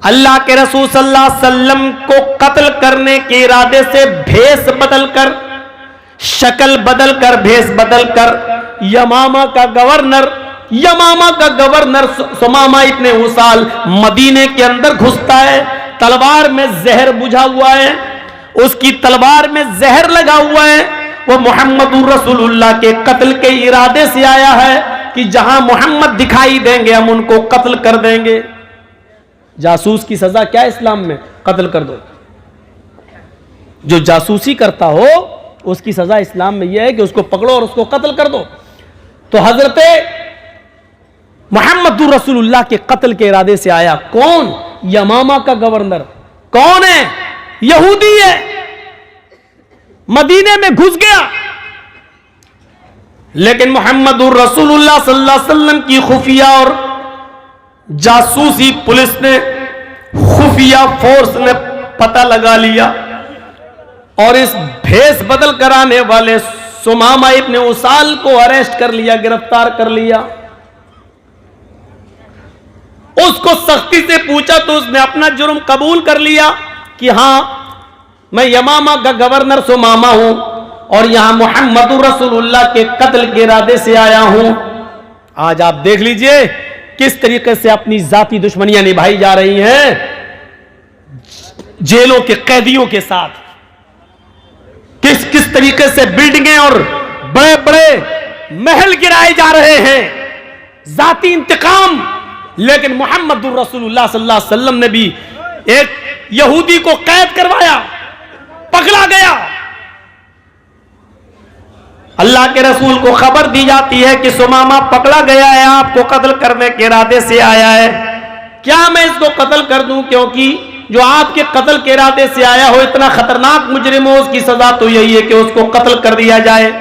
अल्लाह के रसूल सल्लल्लाहु अलैहि वसल्लम को कत्ल करने के इरादे से भेष बदलकर, शक्ल बदलकर, भेष बदलकर यमामा का गवर्नर सुमामा इब्ने उसाल मदीने के अंदर घुसता है। तलवार में जहर बुझा हुआ है, उसकी तलवार में जहर लगा हुआ है। वो मोहम्मदुर रसूलुल्लाह के कत्ल के इरादे से आया है कि जहां मोहम्मद दिखाई देंगे हम उनको कत्ल कर देंगे। जासूस की सजा क्या है इस्लाम में? कत्ल कर दो। जो जासूसी करता हो उसकी सजा इस्लाम में यह है कि उसको पकड़ो और उसको कत्ल कर दो। तो हजरत मोहम्मदुर रसूलुल्लाह के कत्ल के इरादे से आया। कौन? यमामा का गवर्नर। कौन है? यहूदी है। मदीने में घुस गया, लेकिन मोहम्मदुर रसूलुल्लाह सल्लल्लाहु अलैहि वसल्लम की खुफिया और जासूसी पुलिस ने, खुफिया फोर्स ने पता लगा लिया और इस भेष बदल कराने वाले सुमामा इब्ने उसाल को अरेस्ट कर लिया, गिरफ्तार कर लिया। उसको सख्ती से पूछा तो उसने अपना जुर्म कबूल कर लिया कि हां मैं यमामा का गवर्नर सुमामा हूं और यहां मोहम्मदुर रसूलुल्लाह के कत्ल के इरादे से आया हूं। आज आप देख लीजिए किस तरीके से अपनी जाती दुश्मनियां निभाई जा रही हैं जेलों के कैदियों के साथ। किस किस तरीके से बिल्डिंगें और बड़े बड़े महल गिराए जा रहे हैं, जाती इंतकाम। लेकिन मोहम्मदुर रसूलुल्लाह सल्लल्लाहु अलैहि वसल्लम ने भी एक यहूदी को कैद करवाया, पकड़ा गया। अल्लाह के रसूल को खबर दी जाती है कि सुमामा पकड़ा गया है, आपको कत्ल करने के इरादे से आया है। क्या मैं इसको कत्ल कर दूं? क्योंकि जो आपके कत्ल के इरादे से आया हो इतना खतरनाक मुजरिम हो, उसकी सजा तो यही है कि उसको कत्ल कर दिया जाए।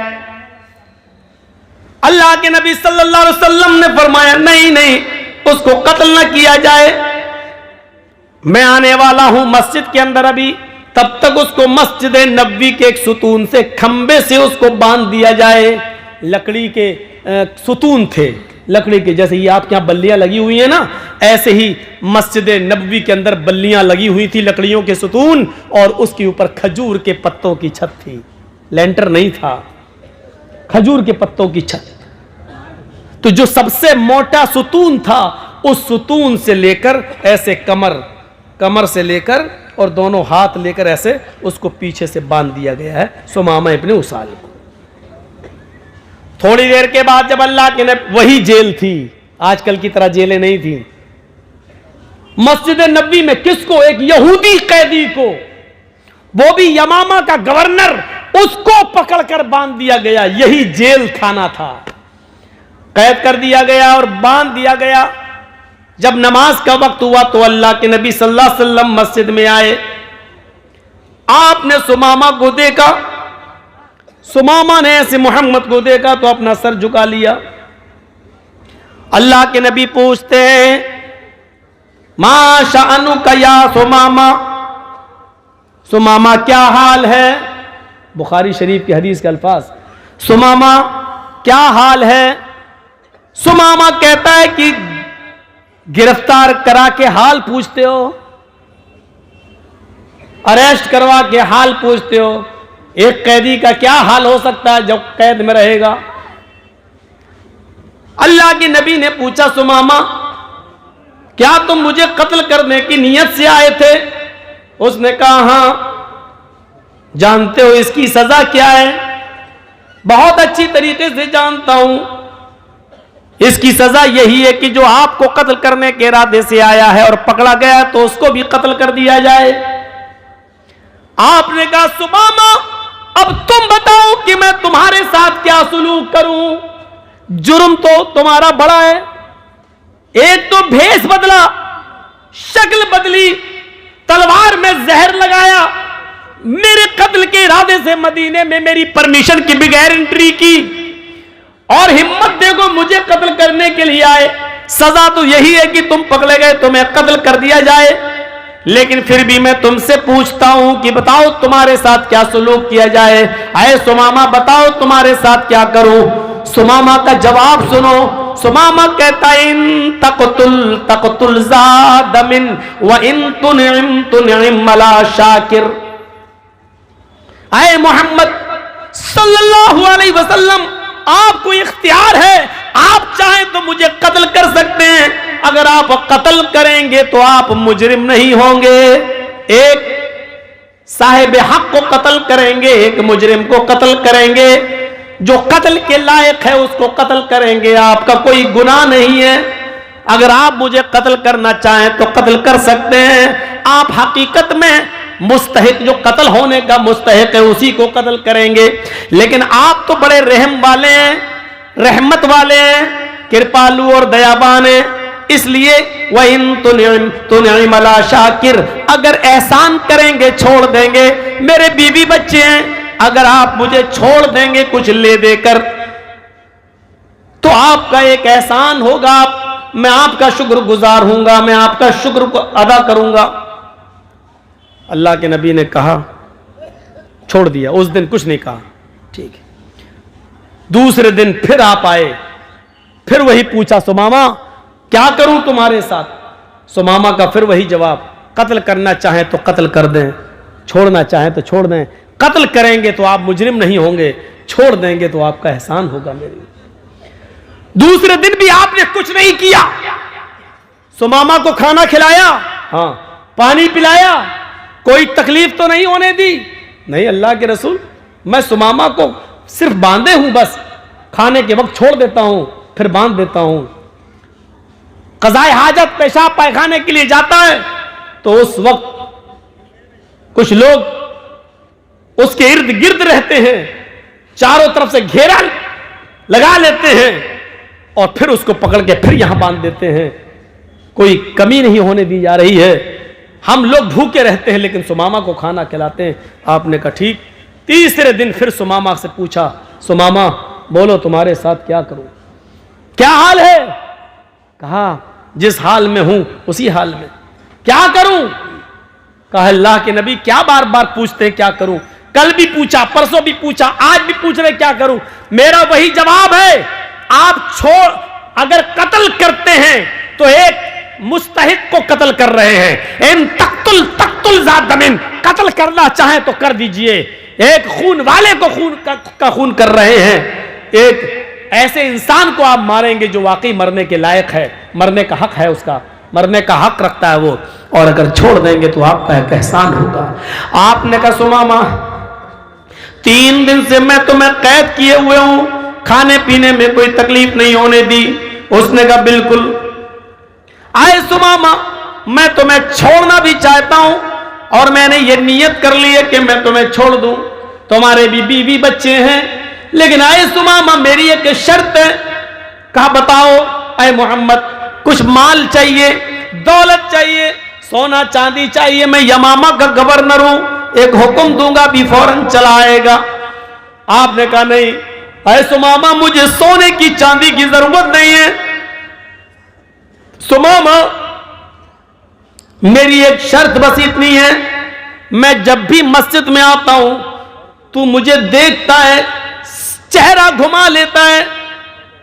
अल्लाह के नबी सल्लल्लाहु अलैहि वसल्लम ने फरमाया नहीं नहीं, उसको कत्ल न किया जाए। मैं आने वाला हूं मस्जिद के अंदर अभी, तब तक उसको मस्जिद नबवी के एक सुतून से, खंबे से उसको बांध दिया जाए। लकड़ी के सुतून थे, लकड़ी के, जैसे ये आपके यहां बल्लियां लगी हुई है ना, ऐसे ही मस्जिद नबवी के अंदर बल्लियां लगी हुई थी, लकड़ियों के सुतून, और उसके ऊपर खजूर के पत्तों की छत थी। लेंटर नहीं था, खजूर के पत्तों की छत। तो जो सबसे मोटा सुतून था उस सुतून से लेकर ऐसे कमर से लेकर और दोनों हाथ लेकर ऐसे उसको पीछे से बांध दिया गया है सुमामा इब्ने उसाल को। थोड़ी देर के बाद जब अल्लाह के ने, वही जेल थी, आजकल की तरह जेलें नहीं थी, मस्जिद नबी में किसको? एक यहूदी कैदी को, वो भी यमामा का गवर्नर, उसको पकड़कर बांध दिया गया। यही जेल खाना था। कैद कर दिया गया और बांध दिया गया। जब नमाज का वक्त हुआ तो अल्लाह के नबी सल्लल्लाहु अलैहि वसल्लम मस्जिद में आए। आपने सुमामा को देखा, सुमामा ने ऐसे मोहम्मद को देखा तो अपना सर झुका लिया। अल्लाह के नबी पूछते हैं मा शाअनुका या सुमामा, सुमामा क्या हाल है? बुखारी शरीफ की हदीस के अल्फाज, सुमामा क्या हाल है? सुमामा कहता है कि गिरफ्तार करा के हाल पूछते हो, अरेस्ट करवा के हाल पूछते हो। एक कैदी का क्या हाल हो सकता है जब कैद में रहेगा? अल्लाह के नबी ने पूछा सुमामा क्या तुम मुझे कत्ल करने की नीयत से आए थे? उसने कहा हां। जानते हो इसकी सजा क्या है? बहुत अच्छी तरीके से जानता हूं। इसकी सजा यही है कि जो आपको कत्ल करने के इरादे से आया है और पकड़ा गया है तो उसको भी कत्ल कर दिया जाए। आपने कहा सुमामा अब तुम बताओ कि मैं तुम्हारे साथ क्या सुलूक करूं? जुर्म तो तुम्हारा बड़ा है। एक तो भेष बदला, शक्ल बदली, तलवार में जहर लगाया, मेरे कत्ल के इरादे से मदीने में मेरी परमिशन की बगैर एंट्री की और हिम्मत देखो मुझे कत्ल करने के लिए आए। सजा तो यही है कि तुम पकड़े गए, तुम्हें कत्ल कर दिया जाए। लेकिन फिर भी मैं तुमसे पूछता हूं कि बताओ तुम्हारे साथ क्या सुलूक किया जाए? आए सुमामा बताओ तुम्हारे साथ क्या करूं? सुमामा का जवाब सुनो। सुमामा कहता है इन तक़तुल ज़ादमिन व इन तुनिम अला शाकिर। आए मोहम्मद सल्लल्लाहु अलैहि वसल्लम, आपको इख्तियार है, आप चाहें तो मुझे कत्ल कर सकते हैं, अगर आप कत्ल करेंगे तो आप मुजरिम नहीं होंगे। एक साहिब हक को कत्ल करेंगे, एक मुजरिम को कत्ल करेंगे, जो कत्ल के लायक है उसको कत्ल करेंगे, आपका कोई गुनाह नहीं है। अगर आप मुझे कत्ल करना चाहें तो कत्ल कर सकते हैं, आप हकीकत में मुस्तहिक, जो कत्ल होने का मुस्तहिक है उसी को कत्ल करेंगे। लेकिन आप तो बड़े रहम वाले हैं, रहमत वाले हैं, कृपालु और दयावान हैं, इसलिए वह इन तुनिम अला शाकिर, अगर एहसान करेंगे छोड़ देंगे, मेरे बीवी बच्चे हैं, अगर आप मुझे छोड़ देंगे कुछ ले देकर तो आपका एक एहसान होगा, मैं आपका शुक्रगुजार हूंगा, मैं आपका शुक्र को अदा करूंगा। अल्लाह के नबी ने कहा, छोड़ दिया, उस दिन कुछ नहीं कहा, ठीक है। दूसरे दिन फिर आप आए, फिर वही पूछा, सुमामा क्या करूं तुम्हारे साथ? सुमामा का फिर वही जवाब, कत्ल करना चाहें तो कत्ल कर दें, छोड़ना चाहें तो छोड़ दें, कत्ल करेंगे तो आप मुजरिम नहीं होंगे, छोड़ देंगे तो आपका एहसान होगा मेरे। दूसरे दिन भी आपने कुछ नहीं किया, सुमामा को खाना खिलाया, हाँ, पानी पिलाया, कोई तकलीफ तो नहीं होने दी? नहीं अल्लाह के रसूल, मैं सुमामा को सिर्फ बांधे हूं, बस खाने के वक्त छोड़ देता हूं, फिर बांध देता हूं। क़ज़ाए हाजत, पेशाब पैखाने के लिए जाता है तो उस वक्त कुछ लोग उसके इर्द गिर्द रहते हैं, चारों तरफ से घेरा लगा लेते हैं और फिर उसको पकड़ के फिर यहां बांध देते हैं। कोई कमी नहीं होने दी जा रही है, हम लोग भूखे रहते हैं लेकिन सुमामा को खाना खिलाते हैं। आपने कहा ठीक। तीसरे दिन फिर सुमामा से पूछा, सुमामा बोलो तुम्हारे साथ क्या करूं, क्या हाल है? कहा जिस हाल में हूं उसी हाल में। क्या करूं? कहा अल्लाह के नबी क्या बार बार पूछते हैं क्या करूं? कल भी पूछा, परसों भी पूछा, आज भी पूछ रहे क्या करूं? मेरा वही जवाब है, आप अगर कत्ल करते हैं तो एक मुस्तहिक को कत्ल कर रहे हैं। इन तक़तुल ज़ादमिन, कत्ल करना चाहे तो कर दीजिए, एक खून वाले को खून कर रहे हैं, एक ऐसे इंसान को आप मारेंगे जो वाकई मरने के लायक है, मरने का हक है, उसका मरने का हक रखता है वो, और अगर छोड़ देंगे तो आपका एक एहसान होगा। आपने कहा सुमामा 3 दिन से मैं तुम्हें कैद किए हुए हूं, खाने पीने में कोई तकलीफ नहीं होने दी। उसने कहा बिल्कुल। आए सुमामा मैं तुम्हें छोड़ना भी चाहता हूं और मैंने ये नियत कर ली है कि मैं तुम्हें छोड़ दूं, तुम्हारे भी बीवी बच्चे हैं, लेकिन आए सुमामा मेरी एक शर्त है। कहा बताओ। आए मोहम्मद कुछ माल चाहिए, दौलत चाहिए, सोना चांदी चाहिए, मैं यमामा का गवर्नर हूं, एक हुक्म दूंगा भी फौरन चला आएगा। आपने कहा नहीं अरे सुमामा मुझे सोने की चांदी की जरूरत नहीं है, सुमामा मेरी एक शर्त बस इतनी है, मैं जब भी मस्जिद में आता हूं तू मुझे देखता है, चेहरा घुमा लेता है,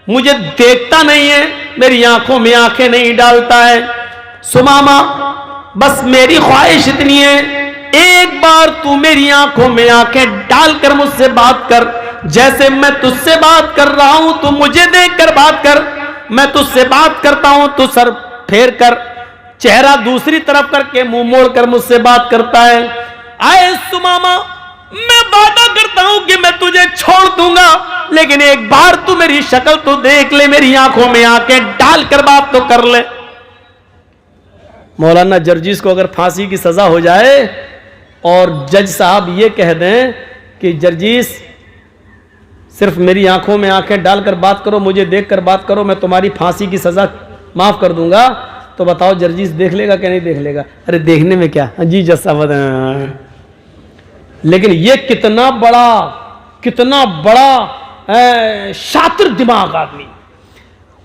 मुझे देखता नहीं है, मेरी आंखों में आंखें नहीं डालता है। सुमामा बस मेरी ख्वाहिश इतनी है, एक बार तू मेरी आंखों में आंखें डालकर मुझसे बात कर, जैसे मैं तुझसे बात कर रहा हूं तू मुझे देखकर बात कर, मैं तुझसे बात करता हूं तू सर फेर कर, चेहरा दूसरी तरफ करके मुंह मोड़कर मुझसे बात करता है। आए सुमामा मैं वादा करता हूं कि मैं तुझे छोड़ दूंगा, लेकिन एक बार तू मेरी शक्ल तो देख ले, मेरी आंखों में आंखें डालकर बात तो कर ले। मौलाना जर्जीस को अगर फांसी की सजा हो जाए और जज साहब ये कह दें कि जर्जीस सिर्फ मेरी आंखों में आंखें डालकर बात करो, मुझे देखकर बात करो, मैं तुम्हारी फांसी की सजा माफ कर दूंगा, तो बताओ जर्जीस देख लेगा क्या नहीं देख लेगा? अरे देखने में क्या जी जज साहब, लेकिन ये कितना बड़ा शातिर दिमाग आदमी,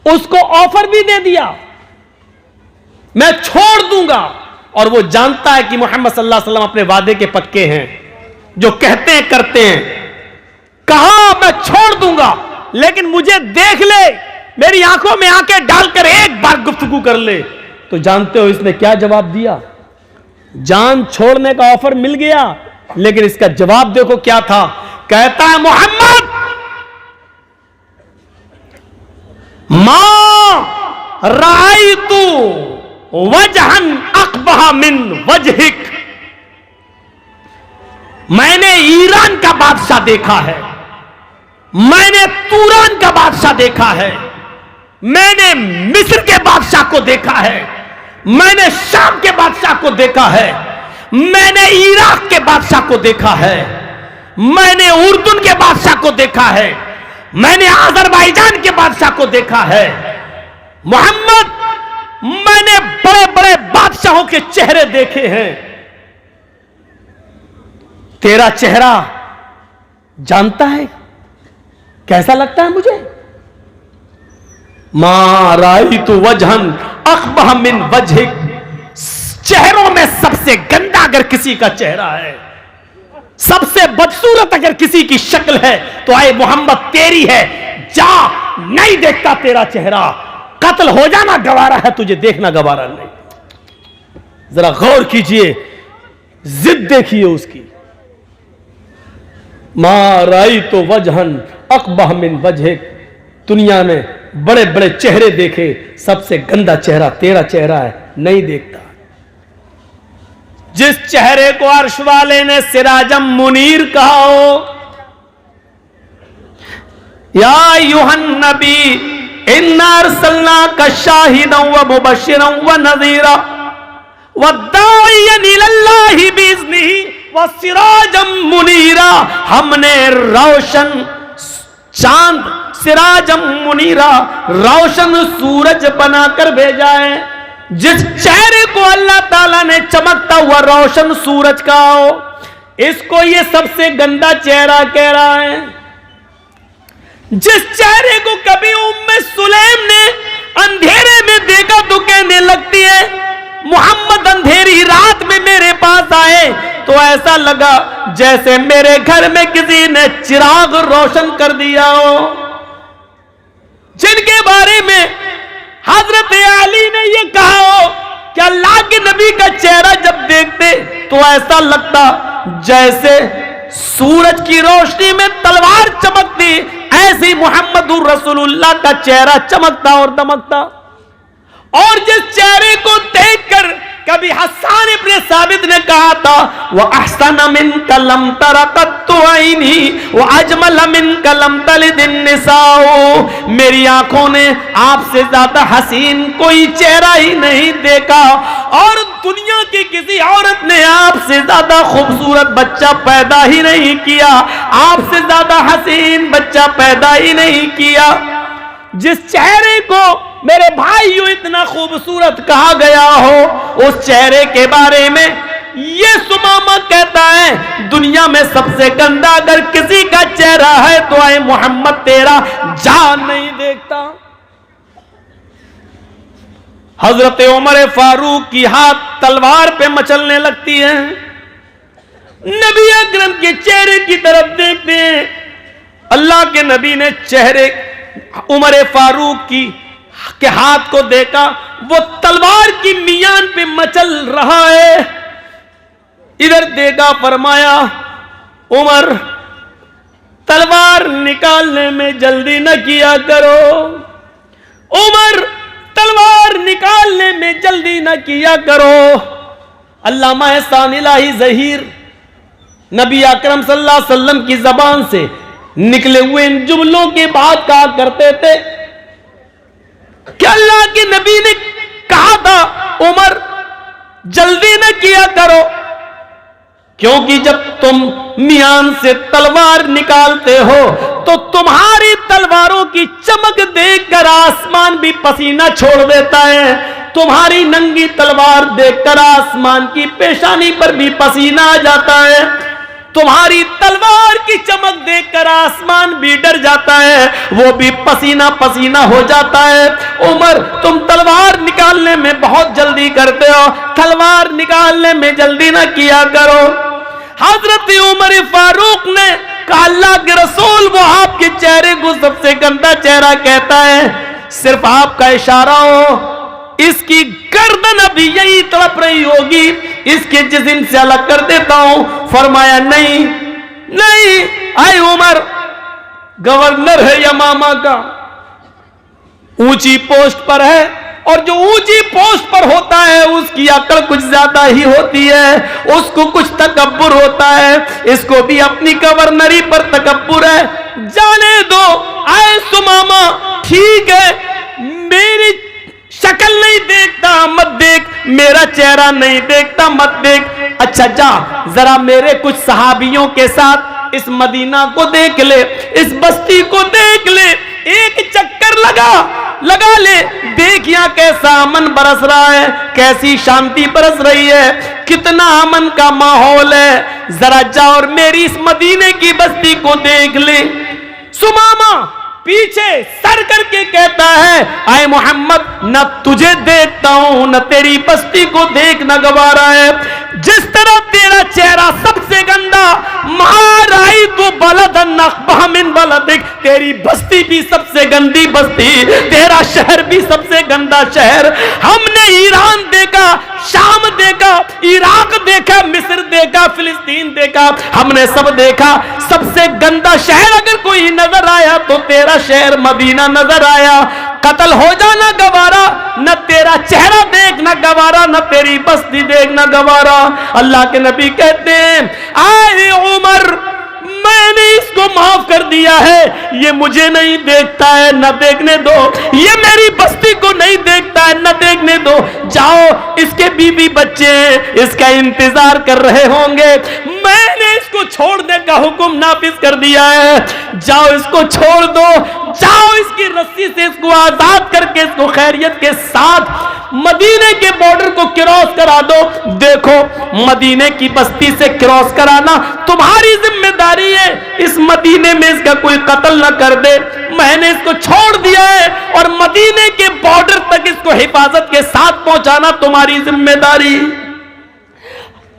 उसको ऑफर भी दे दिया मैं छोड़ दूंगा, और वो जानता है कि मोहम्मद सल्लल्लाहु अलैहि वसल्लम अपने वादे के पक्के हैं, जो कहते हैं करते हैं। कहा मैं छोड़ दूंगा, लेकिन मुझे देख ले, मेरी आंखों में आंखें डालकर एक बार गुफ्तगू कर ले। तो जानते हो इसने क्या जवाब दिया? जान छोड़ने का ऑफर मिल गया, लेकिन इसका जवाब देखो क्या था। कहता है मोहम्मद, मां रायतु वजहन अकबह मिन वजहिक, मैंने ईरान का बादशाह देखा है, मैंने तुरान का बादशाह देखा है, मैंने मिस्र के बादशाह को देखा है, मैंने शाम के बादशाह को देखा है, मैंने इराक के बादशाह को देखा है, मैंने उर्दून के बादशाह को देखा है, मैंने अजरबैजान के बादशाह को देखा है। मोहम्मद, मैंने बड़े बड़े बादशाहों के चेहरे देखे हैं, तेरा चेहरा जानता है कैसा लगता है मुझे? मा रायतु वजहन अकबह मिन वजहिक, चेहरों में सबसे गंदा अगर किसी का चेहरा है, सबसे बदसूरत अगर किसी की शक्ल है, तो आए मोहम्मद तेरी है। जा, नहीं देखता तेरा चेहरा, कत्ल हो जाना गवारा है, तुझे देखना गवारा नहीं। जरा गौर कीजिए, जिद देखिए उसकी। मा रायतु वजहन अकबह मिन वजहिक, दुनिया में बड़े बड़े चेहरे देखे, सबसे गंदा चेहरा तेरा चेहरा है, नहीं देखता। जिस चेहरे को अर्श वाले ने सिराजम मुनीर कहा हो, या युहन नबी इन्ना अरसलनाका शाहिदन व मुबश्शिरन व नज़ीरा व दाइयन इलल्लाहि बिइज़्निही व सिराजम मुनीरा, हमने रोशन चांद, सिराजम मुनीरा, रोशन सूरज बनाकर भेजा है। जिस चेहरे को अल्लाह ताला ने चमकता हुआ रोशन सूरज का हो, इसको ये सबसे गंदा चेहरा कह रहा है। जिस चेहरे को कभी उम्मे सुलैम ने अंधेरे में देखा तो कहने लगती है, मोहम्मद अंधेरी रात में मेरे पास आए तो ऐसा लगा जैसे मेरे घर में किसी ने चिराग रोशन कर दिया हो। जिनके बारे में हजरत अली ने यह कहा हो कि अल्लाह के नबी का चेहरा जब देखते तो ऐसा लगता जैसे सूरज की रोशनी में तलवार चमकती, ऐसे मोहम्मदुर रसूलुल्लाह का चेहरा चमकता और दमकता। और जिस चेहरे को देखकर कभी हसन इब्न साबित ने कहा था, वह अहसन मिन कलम तरकत आईनी व अजमल मिन कलम तलिदिन निसाओ, मेरी आंखों ने आपसे ज्यादा हसीन कोई चेहरा ही नहीं देखा, और दुनिया की किसी औरत ने आपसे ज्यादा खूबसूरत बच्चा पैदा ही नहीं किया, आपसे ज्यादा हसीन बच्चा पैदा ही नहीं किया। जिस चेहरे को मेरे भाइयों इतना खूबसूरत कहा गया हो, उस चेहरे के बारे में ये सुमामा कहता है, दुनिया में सबसे गंदा अगर किसी का चेहरा है तो आए मोहम्मद तेरा जान नहीं देखता। हजरत उमर फारूक की हाथ तलवार पे मचलने लगती है, नबी अकरम के चेहरे की तरफ देखते हैं। अल्लाह के नबी ने चेहरे उमर फारूक के हाथ को देखा, वो तलवार की मियान पे मचल रहा है। इधर देखा, फरमाया उमर तलवार निकालने में जल्दी न किया करो, उमर तलवार निकालने में जल्दी न किया करो। अल्लामा एहसान इलाही ज़हीर नबी अकरम सल्लल्लाहु अलैहि वसल्लम की जबान से निकले हुए इन जुमलों के बाद कहा करते थे कि अल्लाह के नबी ने कहा था उमर जल्दी न किया करो, क्योंकि जब तुम मियान से तलवार निकालते हो तो तुम्हारी तलवारों की चमक देखकर आसमान भी पसीना छोड़ देता है, तुम्हारी नंगी तलवार देखकर आसमान की पेशानी पर भी पसीना आ जाता है, तुम्हारी तलवार की चमक देखकर आसमान भी डर जाता है, वो भी पसीना पसीना हो जाता है। उमर तुम तलवार निकालने में बहुत जल्दी करते हो, तलवार निकालने में जल्दी ना किया करो। हजरत उमर फारूक ने कहा, अल्लाह के रसूल वो आपके चेहरे को सबसे गंदा चेहरा कहता है, सिर्फ आपका इशारा हो, इसकी गर्दन अभी यही तड़प रही होगी, इसके जिस्म से अलग कर देता हूं। फरमाया नहीं नहीं, आए उमर गवर्नर है यमामा का, ऊंची पोस्ट पर है, और जो ऊंची पोस्ट पर होता है उसकी अकल कुछ ज्यादा ही होती है, उसको कुछ तकब्बुर होता है। इसको भी अपनी गवर्नरी पर तकब्बुर है, जाने दो। आए सुमामा, ठीक है मेरी शक्ल नहीं देखता मत देख, मेरा चेहरा नहीं देखता मत देख, अच्छा जा जरा मेरे कुछ सहाबियों के साथ इस मदीना को देख ले, इस बस्ती को देख ले, एक चक्कर लगा ले, देख यहां कैसा अमन बरस रहा है, कैसी शांति बरस रही है, कितना अमन का माहौल है, जरा जा और मेरी इस मदीने की बस्ती को देख ले। सुमामा पीछे सर करके कहता है, आए मोहम्मद न तुझे देखता हूं न तेरी बस्ती को देखना गवारा है, जिस तरह तेरा चेहरा सबसे गंदा, माराई तो बलदन नखबहमिन बलदिक, तेरी बस्ती भी सबसे गंदी बस्ती, तेरा शहर भी सबसे गंदा शहर। हमने ईरान देखा, शाम देखा, इराक देखा, मिस्र देखा, फिलिस्तीन देखा, हमने सब देखा, सबसे गंदा शहर अगर कोई नजर आया तो तेरा शहर मदीना नजर आया। कत्ल हो जाना गवारा, न तेरा चेहरा देखना गवारा, न तेरी बस्ती देखना गवारा। अल्लाह के नबी कहते हैं, आए उमर मैंने इसको माफ कर दिया है, ये मुझे नहीं देखता है न देखने दो, ये मेरी बस्ती को नहीं देखता है न देखने दो, जाओ इसके बीवी बच्चे इसका इंतजार कर रहे होंगे, मैंने इसको छोड़ने का हुक्म नाफिज कर दिया है, जाओ इसको छोड़ दो, जाओ इसकी रस्सी से इसको आजाद करके इसको खैरियत के साथ मदीने के बॉर्डर को क्रॉस करा दो। देखो मदीने की बस्ती से क्रॉस कराना तुम्हारी जिम्मेदारी है, इस मदीने में इसका कोई कत्ल न कर दे, मैंने इसको छोड़ दिया है और मदीने के बॉर्डर तक इसको हिफाजत के साथ पहुंचाना तुम्हारी जिम्मेदारी।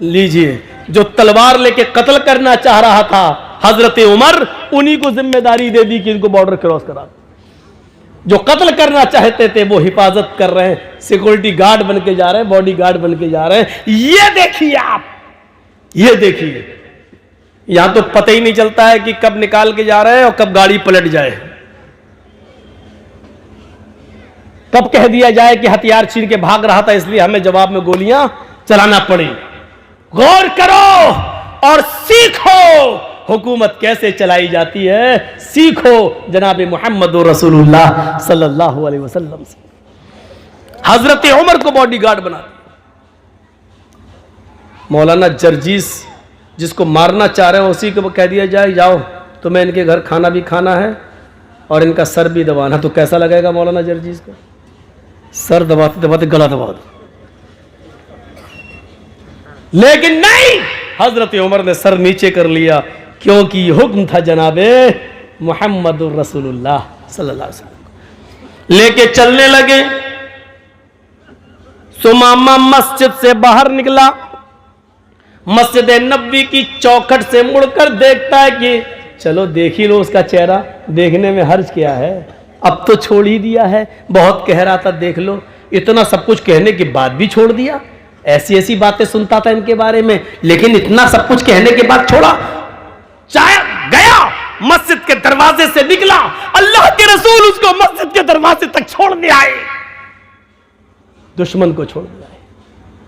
लीजिए, जो तलवार लेके कत्ल करना चाह रहा था हजरत उमर, उन्हीं को जिम्मेदारी दे दी कि इनको बॉर्डर क्रॉस करा दो। जो कत्ल करना चाहते थे वो हिफाजत कर रहे हैं, सिक्योरिटी गार्ड बन के जा रहे हैं, बॉडी गार्ड बन के जा रहे हैं। ये देखिए आप, ये देखिए, यहां तो पता ही नहीं चलता है कि कब निकाल के जा रहे हैं और कब गाड़ी पलट जाए, कब कह दिया जाए कि हथियार छीन के भाग रहा था इसलिए हमें जवाब में गोलियां चलाना पड़ी। गौर करो और सीखो हुकूमत कैसे चलाई जाती है, सीखो जनाब मोहम्मद रसूलुल्लाह सल्लल्लाहु अलैहि वसल्लम से। हजरत उमर को बॉडीगार्ड बना दिया। मौलाना जर्जीस जिसको मारना चाह रहे हो उसी को कह दिया जाए, जाओ तुम्हें इनके घर खाना भी खाना है और इनका सर भी दबाना, तो कैसा लगेगा मौलाना जर्जीस को? सर दबाते दबाते गला दबा दो। लेकिन नहीं, हजरत उमर ने सर नीचे कर लिया, क्योंकि हुक्म था जनाबे मोहम्मद रसूलुल्लाह सल्लल्लाहु अलैहि वसल्लम। लेके चलने लगे। सुमामा मस्जिद से बाहर निकला, मस्जिद नबवी की चौखट से मुड़कर देखता है कि चलो देख ही लो उसका चेहरा, देखने में हर्ज क्या है, अब तो छोड़ ही दिया है, बहुत कह रहा था देख लो, इतना सब कुछ कहने के बाद भी छोड़ दिया। ऐसी ऐसी बातें सुनता था इनके बारे में, लेकिन इतना सब कुछ कहने के बाद छोड़ा। चाहे गया मस्जिद के दरवाजे से निकला, अल्लाह के रसूल उसको मस्जिद के दरवाजे तक छोड़ने आए, दुश्मन को छोड़ने आए,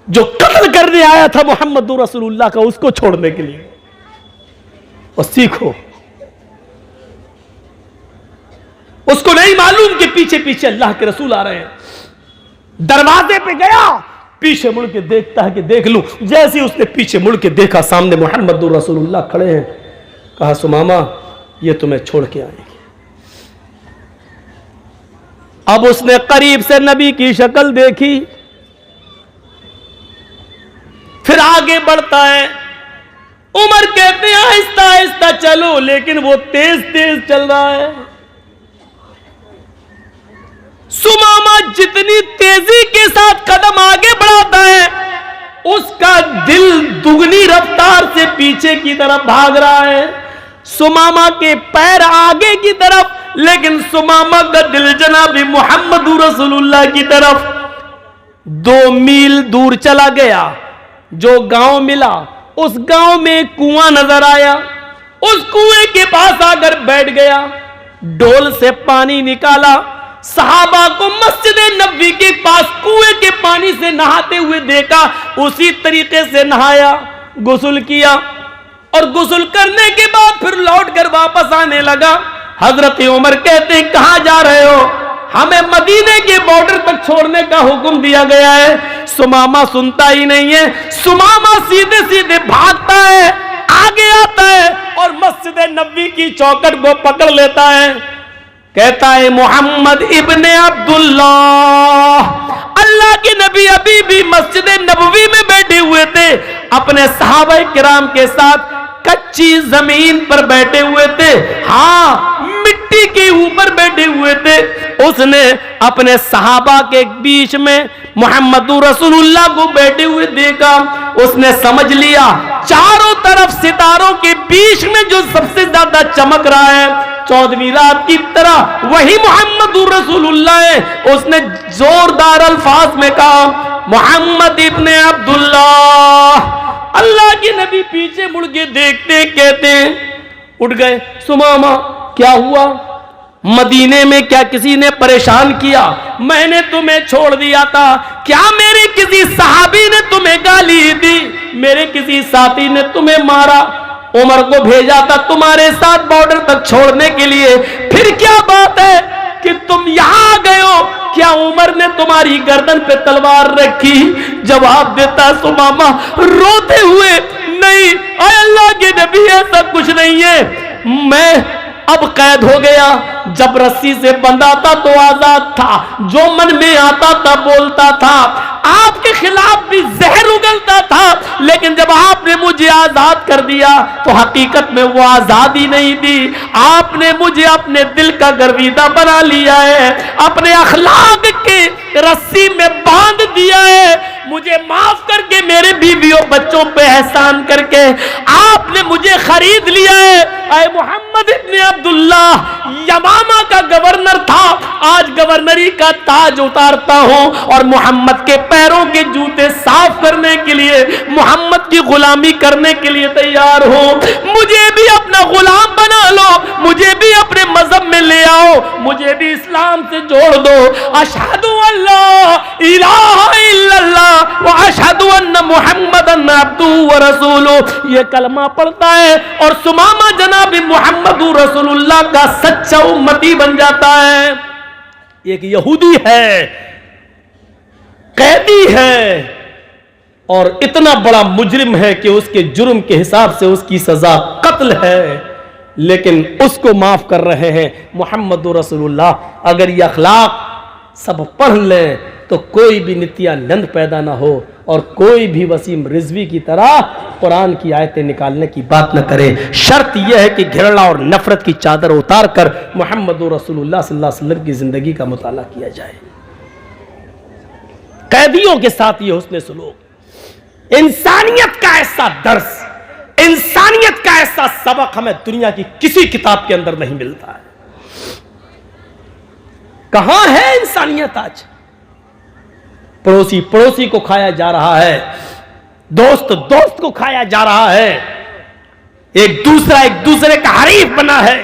जो कत्ल करने आया था मोहम्मद रसूलुल्लाह का उसको छोड़ने के लिए। और सीखो, उसको नहीं मालूम कि पीछे पीछे अल्लाह के रसूल आ रहे हैं। दरवाजे पे गया, पीछे मुड़ के देखता है कि देख लूं, जैसे उसने पीछे मुड़ के देखा सामने मोहम्मद रसूलुल्लाह खड़े हैं, कहा सुमामा ये तुम्हें छोड़ के आएंगे। अब उसने करीब से नबी की शक्ल देखी, फिर आगे बढ़ता है। उमर कहते हैं आहिस्ता आहिस्ता चलो, लेकिन वो तेज तेज चल रहा है। सुमामा जितनी तेजी के साथ कदम आगे बढ़ाता है, उसका दिल दुगनी रफ्तार से पीछे की तरफ भाग रहा है। सुमामा के पैर आगे की तरफ लेकिन सुमामा का दिल जनाबी मोहम्मद रसूलुल्लाह की तरफ 2 मील दूर चला गया। जो गांव मिला उस गांव में एक कुआं नजर आया, उस कुएं के पास आकर बैठ गया, डोल से पानी निकाला, सहाबा को मस्जिद नबवी के पास कुएं के पानी से नहाते हुए देखा, उसी तरीके से नहाया, गुस्ल किया और गुस्ल करने के बाद फिर लौट कर वापस आने लगा। हजरत उमर कहते हैं कहां जा रहे हो? हमें मदीने के बॉर्डर तक छोड़ने का हुक्म दिया गया है। सुमामा सुनता ही नहीं है, सुमामा सीधे सीधे भागता है, आगे आता है और मस्जिद नबवी की चौखट को पकड़ लेता है। कहता है मोहम्मद इब्ने अब्दुल्लाह, अल्लाह के नबी अभी भी मस्जिद नबवी में बैठे हुए थे, अपने सहाबाए किराम के साथ कच्ची जमीन पर बैठे हुए थे, हाँ मिट्टी के ऊपर बैठे हुए थे। उसने अपने सहाबा के बीच में मोहम्मद रसूलुल्लाह को बैठे हुए देखा, उसने समझ लिया चारों तरफ सितारों के बीच में जो सबसे ज्यादा चमक रहा है 14वीं रात की तरह वही मोहम्मद रसूलुल्लाह है। उसने जोरदार अल्फाज में कहा मोहम्मद इब्ने अब्दुल्लाह। अल्लाह के नबी पीछे मुड़ के देखते कहते उठ गए, सुमामा क्या हुआ? मदीने में क्या किसी ने परेशान किया? मैंने तुम्हें छोड़ दिया था, क्या मेरे किसी सहाबी ने तुम्हें गाली दी? मेरे किसी साथी ने तुम्हें मारा? उमर को भेजा था तुम्हारे साथ बॉर्डर तक छोड़ने के लिए, फिर क्या बात है कि तुम यहां गए हो? क्या उमर ने तुम्हारी गर्दन पे तलवार रखी? जवाब देता सुमामा रोते हुए, नहीं अल्लाह के नबी ऐसा कुछ नहीं है, मैं अब कैद हो गया, जब रस्सी से बंधा था तो आजाद था, जो मन में आता था बोलता था, आपके खिलाफ भी जहर उगलता था, लेकिन जब आपने मुझे आजाद कर दिया तो हकीकत में वो आजादी नहीं दी, आपने मुझे अपने दिल का गर्विदा बना लिया है, अपने अखलाक के रस्सी में बांध दिया है। मुझे माफ करके मेरे बीवियों बच्चों पे एहसान करके आपने मुझे खरीद लिया है। ऐ मोहम्मद इब्ने अब्दुल्लाह, यमामा का गवर्नर था, आज गवर्नरी का ताज उतारता हूं और मोहम्मद के पैरों के जूते साफ करने के लिए, मोहम्मद की गुलामी करने के लिए तैयार हूं। मुझे भी अपना गुलाम बना लो, मुझे भी अपने मजहब में ले आओ, मुझे भी इस्लाम से जोड़ दो। अशहदु अल्ला इलाहा इल्लल्लाह व अशहदु अन्ना मुहम्मदन अब्दुहु व रसूलुहु, ये कलमा पढ़ता है और सुमामा जनाब मोहम्मद रसूलुल्लाह का सच्चा उम्मती बन जाता है। एक यहूदी है, कैदी है और इतना बड़ा मुजरिम है कि उसके जुर्म के हिसाब से उसकी सजा कत्ल है, लेकिन उसको माफ कर रहे हैं मोहम्मद रसूलुल्लाह। अगर ये अखलाक सब पढ़ लें तो कोई भी नित्यानंद पैदा ना हो और कोई भी वसीम रिजवी की तरह कुरान की आयतें निकालने की बात न करे। शर्त यह है कि घृणा और नफरत की चादर उतार कर मोहम्मद रसूलुल्लाह सल्लल्लाहु अलैहि वसल्लम की जिंदगी का मुताला किया जाए। कैदियों के साथ ये हुस्न सलूक, इंसानियत का ऐसा दर्स, इंसानियत का ऐसा सबक हमें दुनिया की किसी किताब के अंदर नहीं मिलता है। कहां है इंसानियत आज? पड़ोसी पड़ोसी को खाया जा रहा है, दोस्त दोस्त को खाया जा रहा है, एक दूसरा एक दूसरे का हरीफ बना है।